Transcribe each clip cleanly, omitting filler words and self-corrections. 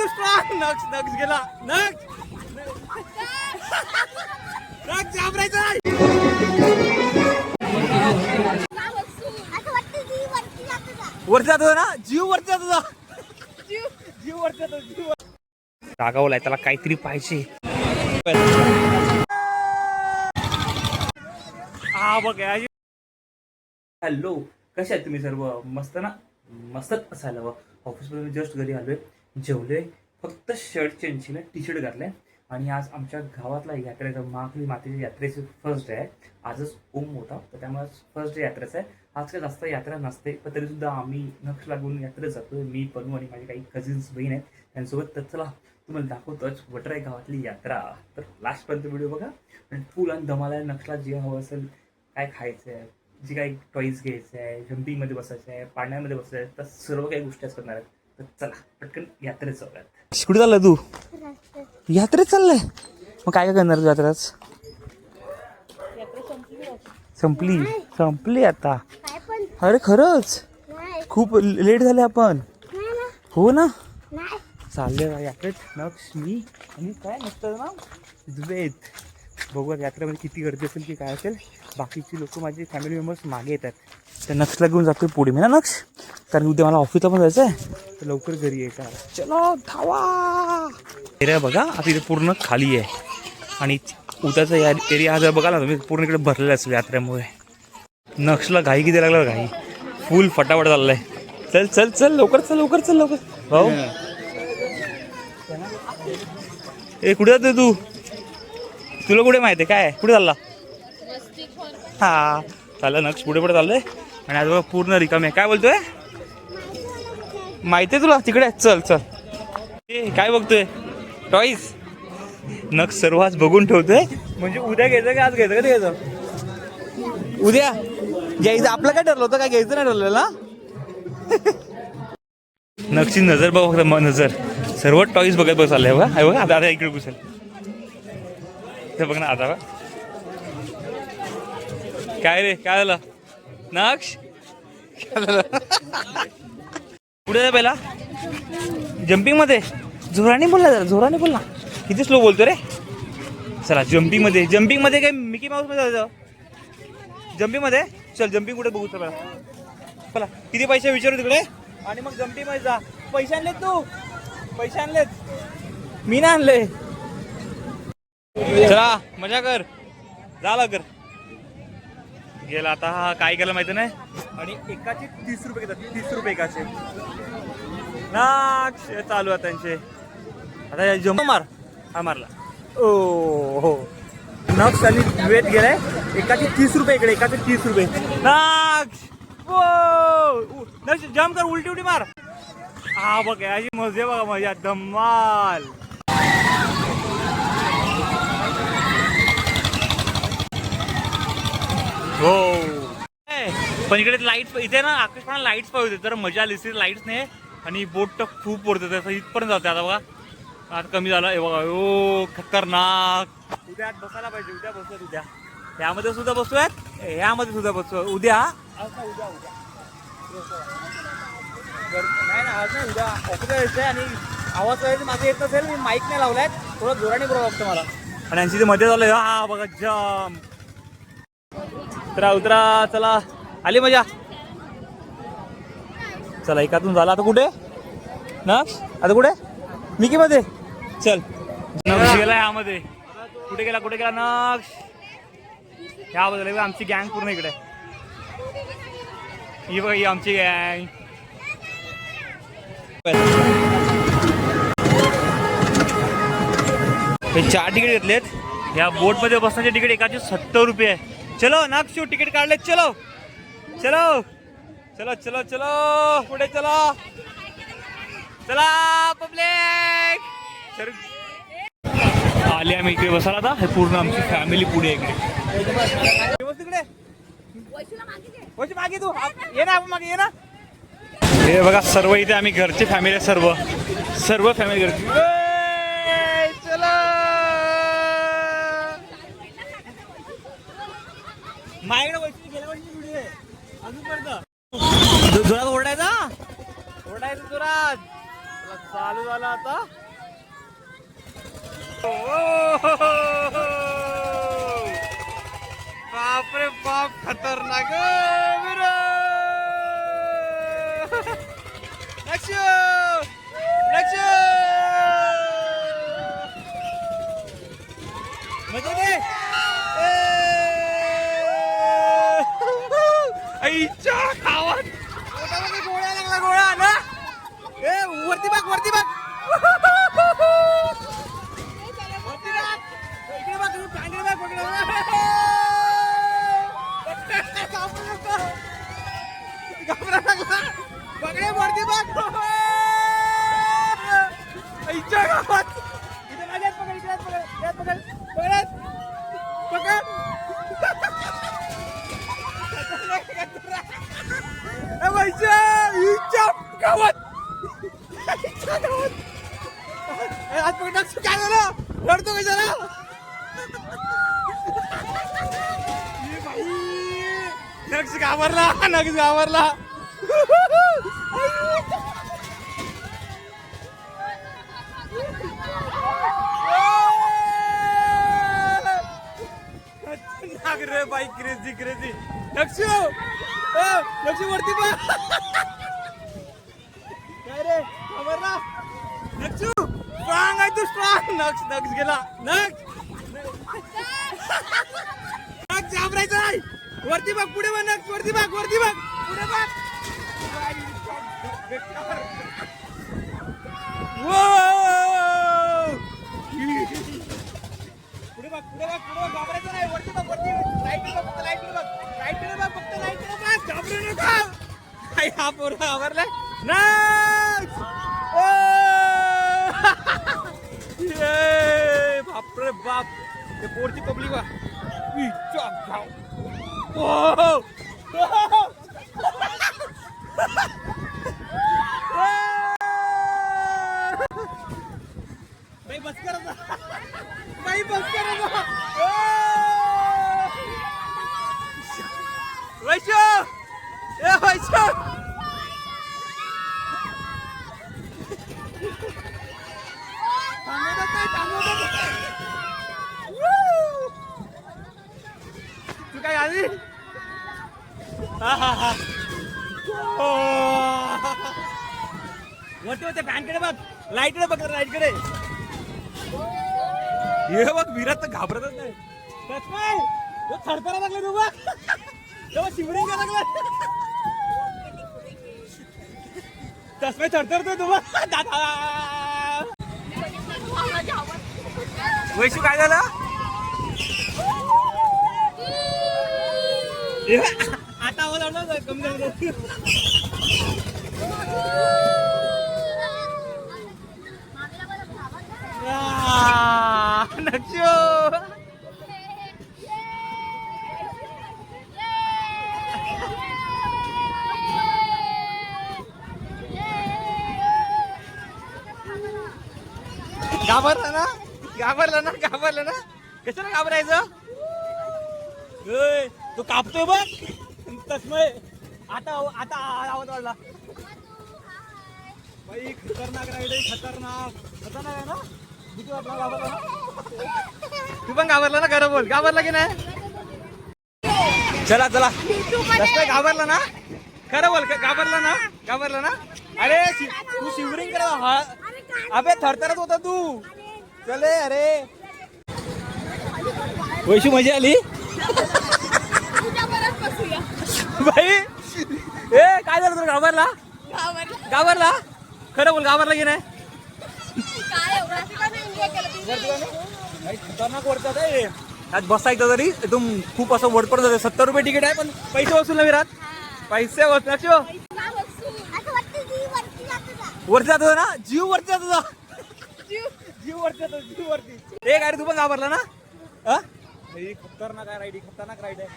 Strong. नक्स नक्स गेला. नक्स नक्स घाबरायचं नाही. वरती जातो ना जीव, वरती जातो जीव वरती जातो जीव. रागावलाय त्याला काहीतरी पाहिजे. हा बघ. हॅलो, कसे आहेत तुम्ही सर्व? मस्त ना? मस्तच असायला हवं. ऑफिसमध्ये जस्ट घरी आलोय, जेवलोय, फक्त शर्ट चेंज केलं, टी शर्ट घातलंय आणि आज आमच्या गावातला यात्रेचा महाकाली मातेच्या यात्रेची फर्स्ट डे आहे. आजच ओम होता, तर त्यामुळे फर्स्ट डे यात्रेचा आहे. आज काही जास्त यात्रा नसते, पण तरीसुद्धा आम्ही नक्ष लागून यात्रेत जातोय. मी पनू आणि माझी काही कझिन्स बहीण आहेत त्यांच्यासोबत. तर चला तुम्हाला दाखवतोच वटराई गावातली यात्रा. तर लास्टपर्यंत व्हिडिओ बघा आणि फुल आणि दमाला. नक्षला जे हवं असेल, काय खायचं आहे, जे काही टॉईज घ्यायचं आहे, जम्पिंगमध्ये बसायचं आहे, पाण्यामध्ये बसायचं आहे, तर सर्व काही गोष्टी करणार आहेत. तर चला पटकन यात्रेत जाऊयात. कुठे चाललाय तू? यात्रेत चाललंय. मग काय काय करणार तू यात्रेत? संपली आता. अरे खरंच खूप लेट झाले आपण. हो ना, चालले यात्रेत. नक्ष, मी आणि काय नसतं ना द्वेत. बघूया यात्रेमध्ये किती गर्दी असेल की काय असेल. बाकीची लोक माझे फॅमिली मेंबर्स मागे येतात. त्या नक्षला घेऊन जातोय पुढे मी ना नक्ष, कारण उद्या मला ऑफिसला पण जायचं आहे, तर लवकर घरी यायचं. चलो धावा. एरिया बघा आता इथे पूर्ण खाली आहे आणि उद्याचा एरिया हा जर बघाला तुम्ही पूर्ण इकडे भरलेला असेल यात्रेमुळे. नक्षला घाई किती लागला, घाई फुल फटाफट चाललाय. चल चल चल लवकर चल, लवकर चल, लवकर भाऊ. ए कुठे जातोय तू? तुला कुठे माहिती आहे काय कुठे चालला? हा चाललं नक्ष पुढे पुढे चाललंय आणि आज बघा पूर्ण रिकामी आहे. काय बोलतोय माहिती आहे तुला? तिकडे चल चल. ए काय बघतोय? टॉईज. नक्ष सर्व आज बघून ठेवतोय, म्हणजे उद्या घ्यायचं का आज घ्यायचं? कधी घ्यायचं? उद्या घ्यायचं. आपलं काय ठरलं होतं? काय घ्यायचं नाही ठरलेलं ना. नक्षी नजर बघ फक्त, नजर सर्व टॉईज बघत बघ चाललंय बघा. बघा आता इकडे घुसेल ते बघ ना. आता काय रे काय झालं नक्ष? पुढे जा पहिला. जम्पिंग मध्ये जोराने बोलला, जरा जोराने बोल ना. किती स्लो बोलतो रे. चला जम्पिंग मध्ये. जम्पिंग मध्ये काय मिकी माऊस मध्ये जायचं? जम्पिंग मध्ये चल. जम्पिंग कुठे बघू चला. चला किती पैसे विचारू तिकडे आणि मग जम्पिंग मध्ये जा. पैसे आणलेत तू? पैसे आणलेत? मी ना आणले. चला मजा कर, जा लवकर. गेला आता. हा काय केलं माहिती नाही. आणि एकाचे 30 रुपये घेतात, 30 रुपये एकाचे. ना चालू आहे त्यांचे. आता जम्प मार. हा मारला. ओ हो. नक्ष आणि द्वेत गेलाय. एकाचे 30 रुपये इकडे, एकाचे 30 रुपये. नक्ष नक्ष जम्प कर, उलटी उलटी मार. हा बघ याची मजे बघा, मजा धम्माल. हो पण इकडे लाईट्स इथे ना आकाशपाळा लाईट्स पाहिजे तर मजा आली. लाईट्स नाही आणि बोट तर खूप ओढते तसं इथपर्यंत जाते. आता बघा आता कमी झालं. हे बघा ओ खतरनाक. उद्या बसायला पाहिजे. उद्या बसूयात. उद्या यामध्ये सुद्धा बसूयात, यामध्ये सुद्धा बसू उद्या. उद्या उद्या नाही ना, आज नाही, उद्या ऑफिसला यायचं आहे. आणि आवाज करायचं माझं येत नसेल, मी माईक नाही लावलाय, थोडं जोराने बोलावं लागतं मला. आणि यांची मध्ये झालं. हा बघा जाम. उतरा उतरा चला. आली मजा. चला एकातून झाला. आता कुठे नक्ष? आता कुठे? मिकी मध्ये चल. नक्ष गेला यामध्ये. कुठे गेला? कुठे गेला नक्ष? ह्या बघा आमची गँग पूर्ण इकडे. ही बघा ही आमची गँग. हे 4 तिकीट घेतलेत. या बोट मध्ये बसण्याचे तिकीट एकाचे 70 रुपये आहे. चलो नक्षू तिकीट काढले. चलो चलो चलो चलो चलो पुढे चला. चला पब्लिक. आले आम्ही इकडे बसायला. आता हे पूर्ण आमची फॅमिली पुढे इकडे. तिकडे मागे तू ये ना, आपण मागे ये ना. हे बघा सर्व इथे आम्ही घरचे फॅमिली, सर्व सर्व फॅमिली घरची. चला माझ्याकडे वैशिष्ट्य गेल्या वर्षी व्हिडिओ आहे अजून पर्यंत. जोरात ओरडायचा, ओरडायचं जोरात. चालू झाला आता. बापरे बाप खतरनाक. लक्ष लक्ष मजा दे. आईच्या गावात गोळ्या लागला. गोळा ना ए वरती बघ वरती बघ. इकडे बघ पांढरे बघ घाबरा लागला. बघणे वरती बघ. आईच्या गावात इथे माझ्यात पकड. इकडे पकड पकड पकड गावात आज पकड. काय झालं रडतो कशाला. नक्स घाबरला. नक्स घाबरला. रे बाई क्रेझी क्रेझी. लक्ष लक्ष वरती बघ. काय रे घाबरला. लक्ष स्ट्रॉंग आहे तू स्ट्रॉंग. नक्स नक्स गेला. नक्स घाबरायचं नाही. वरती बघ पुढे बघ. नक्स वरती बघ वरती बघ पुढे बघ. पुढे बघ पुढे बघ पुढे बघ. घाबरायचं नाही. वरती बघ वरती. लाईट बघ लाईट बघ. लाईट बघ फक्त लाईट बघ. घाबरू नका. हा पोरं घाबरलाय. बापरे बाप. ते पोरची पब्लिक बा. बाई बस कर. बाई बस कर. वैशो ए वैशो तू काय आली. वरती होते फॅनकडे बघ. लाईटकडे बघ. लाईटकडे हे बघ. विराट तर घाबरतच नाही. काय थरथरा लागला तू बघ. तेव्हा शिवरिंग का लागला. तसमे थरथरतोय तू बघ. दादा वैशू काय झालं. आता आवाज आला कमी झालं. नक्षो घाबरला ना. घाबरला ना. घाबरला ना. कशाला घाबरायचं. तू कापतोय बघ. तस्मय आता आता आवाज वाढला. बाई खतरनाक राईड आहे. खतरनाक खतरनाक आहे ना. भीती वाटला. घाबरला ना. तू पण घाबरला ना. खरं बोल. घाबरला की नाही. चला चला. तस्मय घाबरला ना. खरं बोल. घाबरला ना. घाबरला ना. अरे तू शिवरिंग करा. अबे थरथरत होता तू. चले अरे वैशू मजा आली. बाई ए काय झालं तुला. घाबरला. घाबरला. खरं बोल. घाबरला की नाही. खतरनाक वरतात आहे. आज बसायचं तरी एकदम खूप असं वडपड जाते. 70 रुपये तिकीट आहे पण पैसे वसूल ना विराट. पैसे वरती जातो ना. जीव वरती जातो. जीव वरती जातो. जीव वरती. एक अरे तू पण घाबरला ना. खतरनाक आहे राईड. खतरनाक राईड आहे.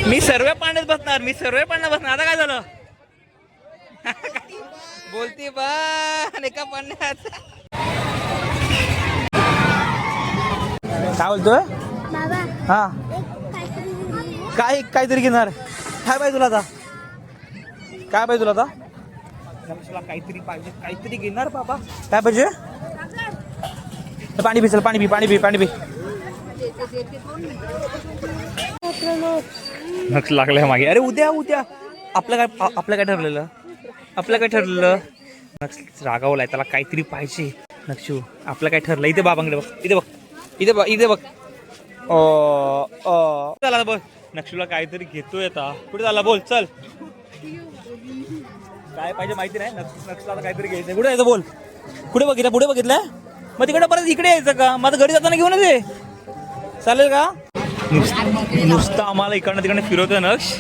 मी सर्व पाण्यात बसणार. मी सर्व पाण्यात बसणार. आता काय झालं. बोलती पण एका पाण्यात. काय बोलतोय. हा काय काहीतरी घेणार. काय पाहिजे तुला आता. काय पाहिजे तुला आता. नक्षला काहीतरी पाहिजे, काहीतरी घेणार बाबा. काय पाहिजे? पाणी पी, चल पाणी पी, पाणी पी, पाणी पी. नक्ष लागलाय मागे. अरे उद्या उद्या आपलं काय ठरलेलं? आपलं काय ठरलेलं? नक्ष रागावलाय, त्याला काहीतरी पाहिजे. नक्षू आपलं काय ठरलं? इथे बाबांकडे बघ, इथे बघ, इथे बघ, इथे बघ. चला बघ, नक्षूला काहीतरी घेतोय आता. कुठे झाला बोल, चल. काय पाहिजे माहिती नाही. नक्षूला काहीतरी घ्यायचं. कुठे यायचं बोल? कुठे बघितलं? पुढे बघितलं? मग तिकडे परत इकडे यायचं का? माझं घरी जाताना घेऊन ये, चालेल का? नुसतं आम्हाला इकडनं तिकडे फिरवतोय नक्ष.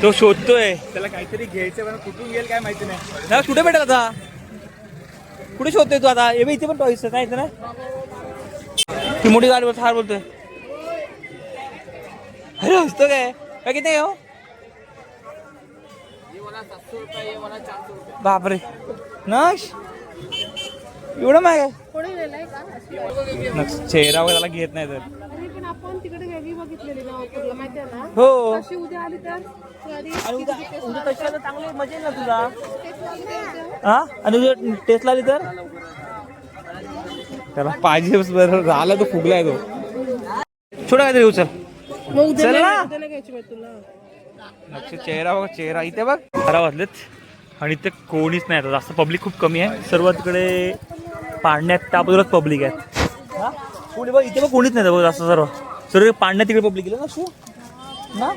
तो शोधतोय, त्याला काहीतरी घ्यायचं पण कुठून गेल काय माहिती नाही. नक्ष कुठे भेटेल आता? कुठे शोधतोय तू आता? इथे पण टॉईस काय ना, ती मोठी गाडी बोलतो, हार बोलतोय. अरे हसतो काय? काय किती हो? बापरे नक्ष, एवढं माग आहे. चेहरा वगैरे त्याला घेत नाही तर. हो आणि उद्या चांगली मजा येईल ना तुला. हा आणि उद्या टेस्ट आली तर त्याला पाहिजे बरं झालं. तो फुगलाय तो. छोटा काहीतरी उचल, चल ना. नक्ष चेहरा बघ, चेहरा इथे बघ. 12 वाजलेत आणि इथे कोणीच नाही. आता जास्त पब्लिक खूप कमी आहे. सर्व तिकडे पाडण्यात त्या बाजूलाच पब्लिक आहे. हा कोणी बघ इथे बघ, कोणीच नाही बघ जास्त. सर्व पाडण्यात तिकडे पब्लिक गेलं नक्षू ना.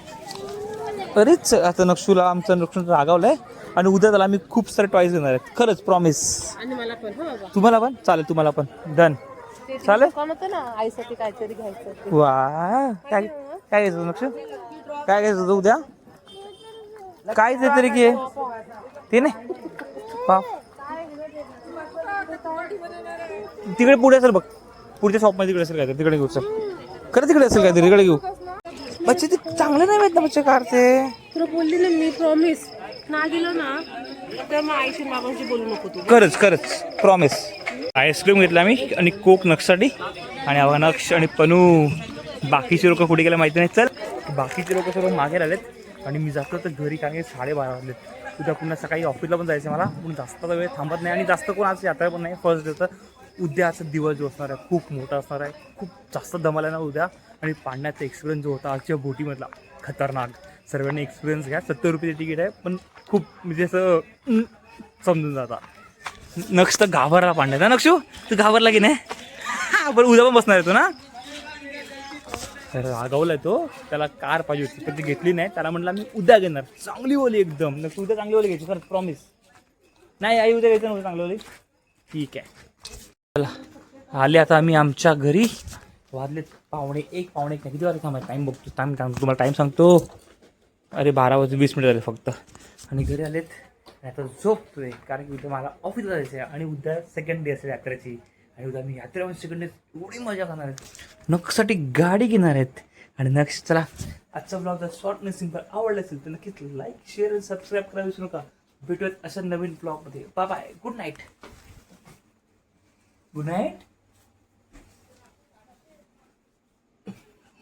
अरेच आता नक्षूला आमचं नक्षू रागावलंय आणि उद्या त्याला आम्ही खूप सारे टॉईस घेणार आहेत. खरंच प्रॉमिस. तुम्हाला पण चालेल, तुम्हाला पण डन चालेल. वा काय काय घ्यायचं नक्षू? काय घ्यायचं होतं उद्या? काय ते तरी घे. ते नाही पाप तिकडे पुढे असेल बघ, पुढच्या शॉपमध्ये तिकडे असेल काय, तिकडे घेऊ. चल खरं तिकडे असेल काहीतरी, तिकडे घेऊ. बच्चे ते चांगले नाही माहित ना बच्चे कारचे. तुला बोलली ना मी, प्रॉमिस. ना गेलो ना तर मग आईशी बाबांशी बोलू नको तू. खरंच खरंच प्रॉमिस. आईस्क्रीम घेतला मी आणि कोक नक्षसाठी. आणि आवा नक्ष आणि पनू. बाकीचे लोक कुठे गेले माहिती नाही. चल बाकीचे लोक सर्व मागे राहिलेत आणि मी जातो तर घरी. कारण 12:30 वाजलेत. उद्या पुन्हा सकाळी ऑफिसला पण जायचं मला. म्हणून जास्त वेळ थांबत नाही आणि जास्त कोण आज यात्रा पण नाही. फर्स्ट डे तर उद्याचा दिवस जो असणार आहे खूप मोठा असणार आहे. खूप जास्त दमाला ना उद्या. आणि पाण्याचा एक्सपिरियन्स जो होता आजच्या बोटीमधला खतरनाक. सर्वांनी एक्सपिरियन्स घ्या. 70 रुपये तिकीट आहे पण खूप म्हणजे असं समजून जाता. नक्ष तर घाबरला पाण्याचा. नक्षू तू घाबरला की नाही? बरं उद्या पण बसणार आहे तो ना. रागवलाय तो, त्याला कार पाहिजे होती पण ती घेतली नाही. त्याला म्हटलं मी उद्या घेणार. चांगली ओली एकदम. नक्की उद्या चांगली ओली घ्यायची खरंच प्रॉमिस. नाही आई उद्या घ्यायचं नव्हतं चांगली ओली. ठीक आहे चला आले आता आम्ही आमच्या घरी. वाजलेत 1:45 नाही किती वाजले थांबा. टाईम बघतो, टाईम तुम्हाला टाईम सांगतो. अरे 12:20 झाले फक्त. आणि घरी आलेत आणि आता झोपतोय. कारण की उद्या मला ऑफिसला जायचं आहे आणि उद्या सेकंड डे असेल यात्रेची. आणि उद्या मी यात्रेमध्ये सेकंड डे एवढी मजा करणार आहेत. नक्षसाठी गाडी घेणार आहेत. आणि नक्ष चला आजचा ब्लॉग जर शॉर्ट आणि सिंपल आवडला असेल तर नक्कीच लाईक शेअर आणि सबस्क्राईब करायला विसरू नका. भेटूयात अशा नवीन ब्लॉगमध्ये. Bye bye, good night. Good night.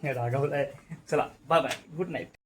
रागावलाय. चला बाय बाय, गुड नाईट.